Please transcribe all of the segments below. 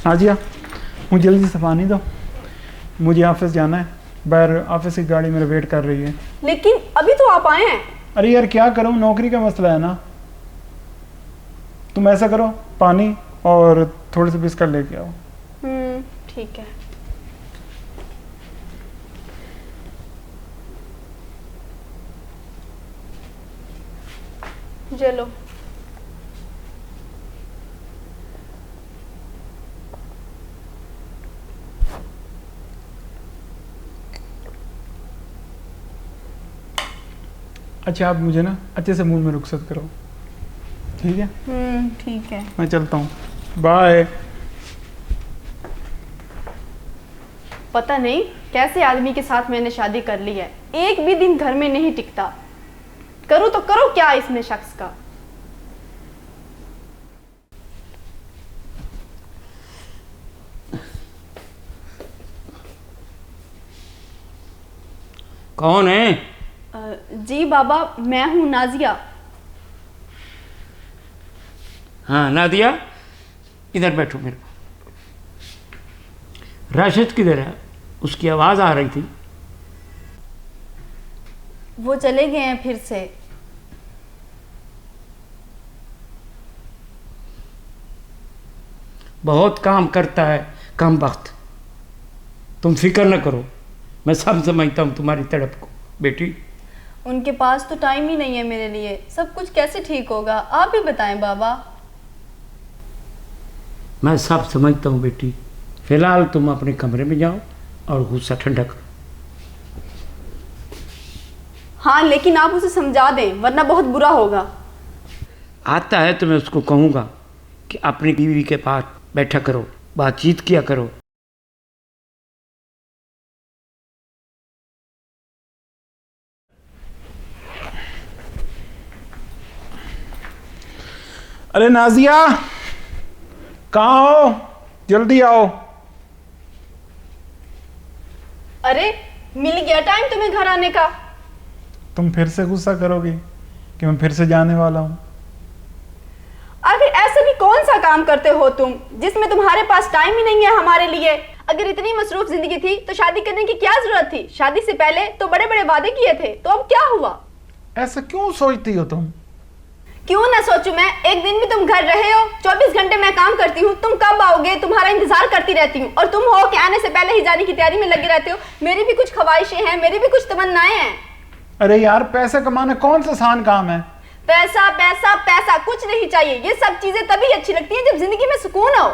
नाजिया, मुझे जल्दी से पानी दो, मुझे ऑफिस जाना है। बाहर ऑफिस की गाड़ी मेरा वेट कर रही है। लेकिन अभी तो आप आए हैं। अरे यार क्या करूँ, नौकरी का मसला है ना। तुम ऐसा करो, पानी और थोड़े से बिस्किट लेके आओ। ठीक है। चलो। अच्छा, आप मुझे ना अच्छे से मूड में रुखसत करो, ठीक है? ठीक है। मैं चलता हूँ, बाय। पता नहीं कैसे आदमी के साथ मैंने शादी कर ली है, एक भी दिन घर में नहीं टिकता। करूँ तो करो क्या इसमें शख्स का। कौन है? जी बाबा, मैं हूँ नाजिया। हाँ नादिया, इधर बैठो मेरे को। राशिद किधर है? उसकी आवाज़ आ रही थी। वो चले गए हैं फिर से। बहुत काम करता है कम वक्त। तुम फिक्र न करो, मैं सब समझता हूँ तुम्हारी तड़प को बेटी। उनके पास तो टाइम ही नहीं है मेरे लिए। सब कुछ कैसे ठीक होगा, आप ही बताएं बाबा। मैं सब समझता हूँ बेटी। फिलहाल तुम अपने कमरे में जाओ और गुस्सा ठंडा करो। हाँ, लेकिन आप उसे समझा दें वरना बहुत बुरा होगा। आता है तो मैं उसको कहूँगा कि अपनी बीवी के पास बैठा करो, बातचीत किया करो। अरे नाजिया, कहाँ हो? जल्दी आओ। अरे मिल गया टाइम तुम्हें घर आने का। तुम फिर से गुस्सा करोगी कि मैं फिर से जाने वाला हूँ? आखिर ऐसा भी कौन सा काम करते हो तुम जिसमें तुम्हारे पास टाइम ही नहीं है हमारे लिए? अगर इतनी मसरूफ जिंदगी थी तो शादी करने की क्या जरूरत थी? शादी से पहले तो बड़े बड़े वादे किए थे, तो अब क्या हुआ? ऐसा क्यों सोचती हो तुम? क्यों ना सोचूं मैं? एक दिन भी तुम घर रहे हो? 24 घंटे मैं काम करती हूँ, तुम कब आओगे तुम्हारा इंतजार करती रहती हूँ, और तुम हो कि आने से पहले ही जाने की तैयारी में लगे रहते हो। मेरी भी कुछ ख्वाहिशें हैं, मेरी भी कुछ तमन्नाएं हैं। अरे यार, पैसे कमाना कौन सा आसान काम है? पैसा पैसा पैसा कुछ नहीं चाहिए। ये सब चीजें तभी अच्छी लगती हैं जब जिंदगी में सुकून हो।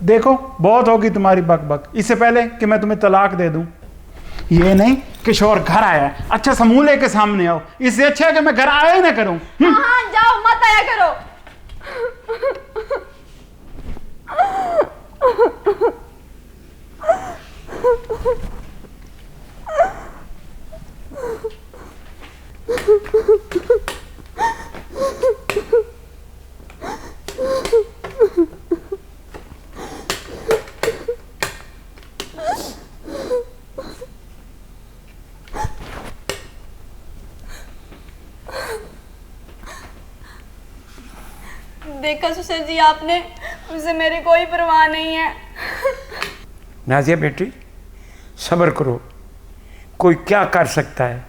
देखो, बहुत होगी तुम्हारी बक बक। इससे पहले कि मैं तुम्हें तलाक दे दूं, ये नहीं कि शोहर घर आया है, अच्छा समूह लेके सामने आओ। इससे अच्छा है कि मैं घर आया ही ना करूं। हाँ, जाओ, मत आया करो। देखा सुसर जी आपने, मुझसे मेरी कोई परवाह नहीं है। नाजिया बेटी, सब्र करो, कोई क्या कर सकता है।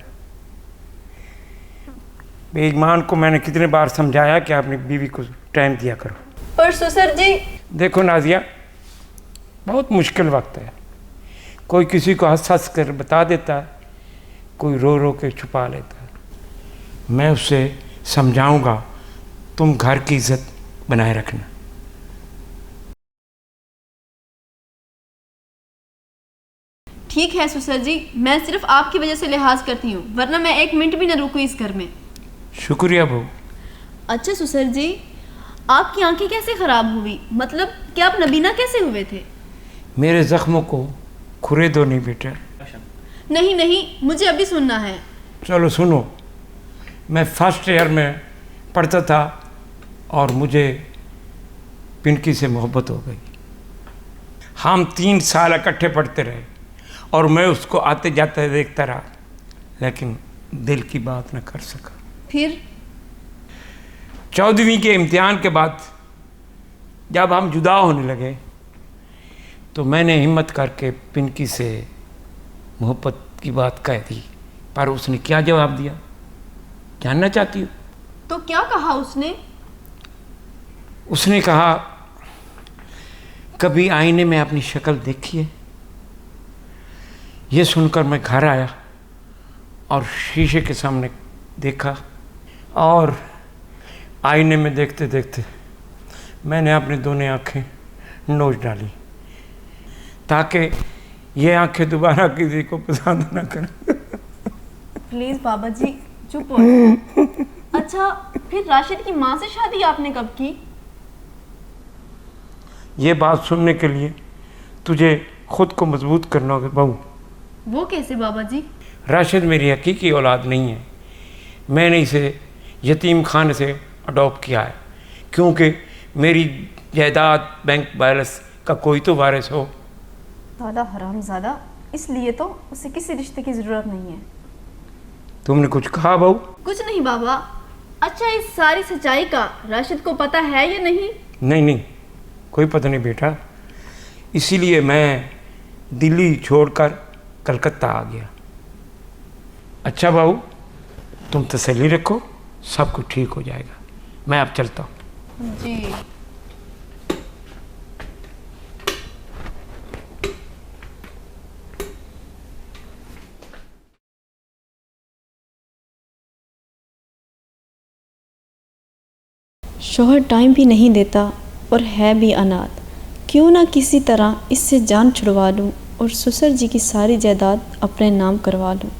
बेईमान को मैंने कितने बार समझाया कि अपनी बीवी को टाइम दिया करो। पर सुसर जी, देखो नाजिया, बहुत मुश्किल वक्त है। कोई किसी को हंस हंस कर बता देता है, कोई रो रो के छुपा लेता है। मैं उसे समझाऊंगा, तुम घर की इज्जत बनाए रखना। ठीक है सुसर जी, मैं सिर्फ आपकी वजह से लिहाज करती हूँ, वरना मैं एक मिनट भी न रुकूं इस घर में। शुक्रिया बहू। अच्छा सुसर जी, आपकी आंखें कैसे खराब हुई? मतलब कि आप नबीना कैसे हुए थे? मेरे जख्मों को खुरे दो नहीं बेटा। नहीं नहीं, मुझे अभी सुनना है। चलो सुनो। मैं फर्स्ट ईयर में पढ़ता था और मुझे पिंकी से मोहब्बत हो गई। हम 3 साल इकट्ठे पढ़ते रहे और मैं उसको आते जाते देखता रहा, लेकिन दिल की बात न कर सका। फिर 14वीं के इम्तिहान के बाद जब हम जुदा होने लगे तो मैंने हिम्मत करके पिंकी से मोहब्बत की बात कह दी, पर उसने क्या जवाब दिया जानना चाहती हो? तो क्या कहा उसने? उसने कहा, कभी आईने में अपनी शक्ल देखी है? ये सुनकर मैं घर आया और शीशे के सामने देखा, और आईने में देखते देखते मैंने अपनी दोनों आंखें नोच डाली ताकि ये आंखें दोबारा किसी को पसंद ना करें। प्लीज बाबा जी चुप हो। अच्छा, फिर राशिद की माँ से शादी आपने कब की? ये बात सुनने के लिए तुझे खुद को मजबूत करना होगा बहू। वो कैसे बाबा जी? राशिद मेरी हकीकी औलाद नहीं है। मैंने इसे यतीम खाने से अडॉप्ट किया है, क्योंकि मेरी जायदाद बैंक बैलेंस का कोई तो वारिस हो। दादा हरामजादा, इसलिए तो उसे किसी रिश्ते की जरूरत नहीं है। तुमने कुछ कहा बहू? कुछ नहीं बाबा। अच्छा, इस सारी सच्चाई का राशिद को पता है या नहीं? नहीं नहीं, कोई पता नहीं बेटा, इसीलिए मैं दिल्ली छोड़कर कलकत्ता आ गया। अच्छा बहू, तुम तसल्ली रखो, सब कुछ ठीक हो जाएगा। मैं अब चलता हूँ। जी। शौहर टाइम भी नहीं देता और है भी अनाथ। क्यों ना किसी तरह इससे जान छुड़वा लूं और ससुर जी की सारी जायदाद अपने नाम करवा लूं।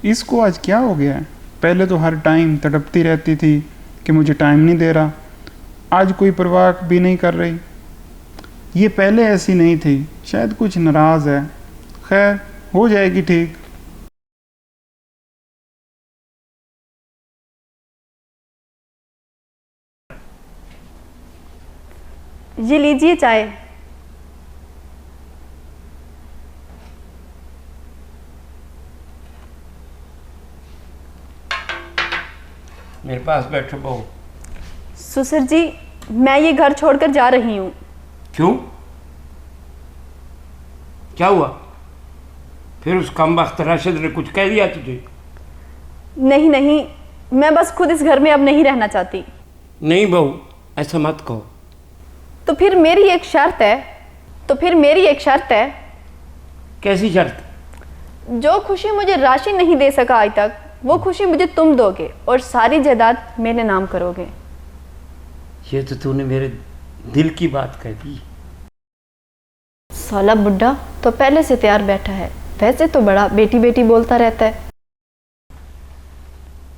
इसको आज क्या हो गया है? पहले तो हर टाइम तड़पती रहती थी कि मुझे टाइम नहीं दे रहा, आज कोई परवाह भी नहीं कर रही। ये पहले ऐसी नहीं थी, शायद कुछ नाराज़ है। खैर, हो जाएगी ठीक। ये लीजिए चाय। मेरे पास बैठो बहू। ससुर जी, मैं ये घर छोड़कर जा रही हूँ। क्यों? क्या हुआ? फिर उस कमबख्त राशिद ने कुछ कह दिया तुझे? नहीं नहीं, मैं बस खुद इस घर में अब नहीं रहना चाहती। नहीं बहू, ऐसा मत कहो। तो फिर मेरी एक शर्त है। कैसी शर्त? जो खुशी मुझे राशि नहीं दे सका आज तक, वो खुशी मुझे तुम दोगे और सारी जायदाद मेरे नाम करोगे। ये तो तूने मेरे दिल की बात कह दी। साला बुड्ढा तो पहले से तैयार बैठा है, वैसे तो बड़ा बेटी बेटी बोलता रहता है।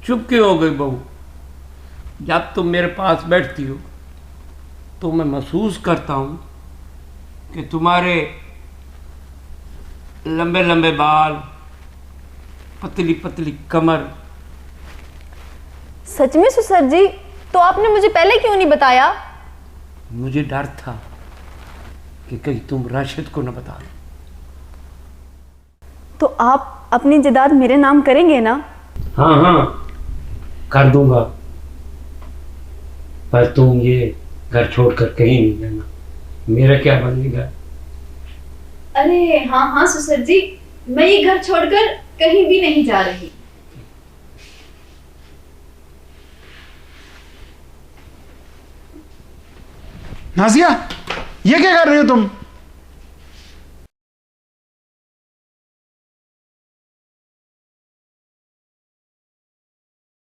चुप क्यों हो गई बहू? जब तुम मेरे पास बैठती हो तो मैं महसूस करता हूँ कि तुम्हारे लंबे लंबे बाल, पतली पतली कमर। सच में ससुर जी? तो आपने मुझे पहले क्यों नहीं बताया? मुझे डर था कि कहीं तुम राशिद को न बता दो। तो आप अपनी जायदाद मेरे नाम करेंगे ना? हाँ हाँ, कर दूंगा, पर तुम ये घर छोड़कर कहीं नहीं जाना। मेरा क्या बनेगा? अरे हाँ हाँ ससुर जी, मैं ये घर छोड़कर कहीं भी नहीं जा रही। नाजिया, ये क्या कर रही हो तुम?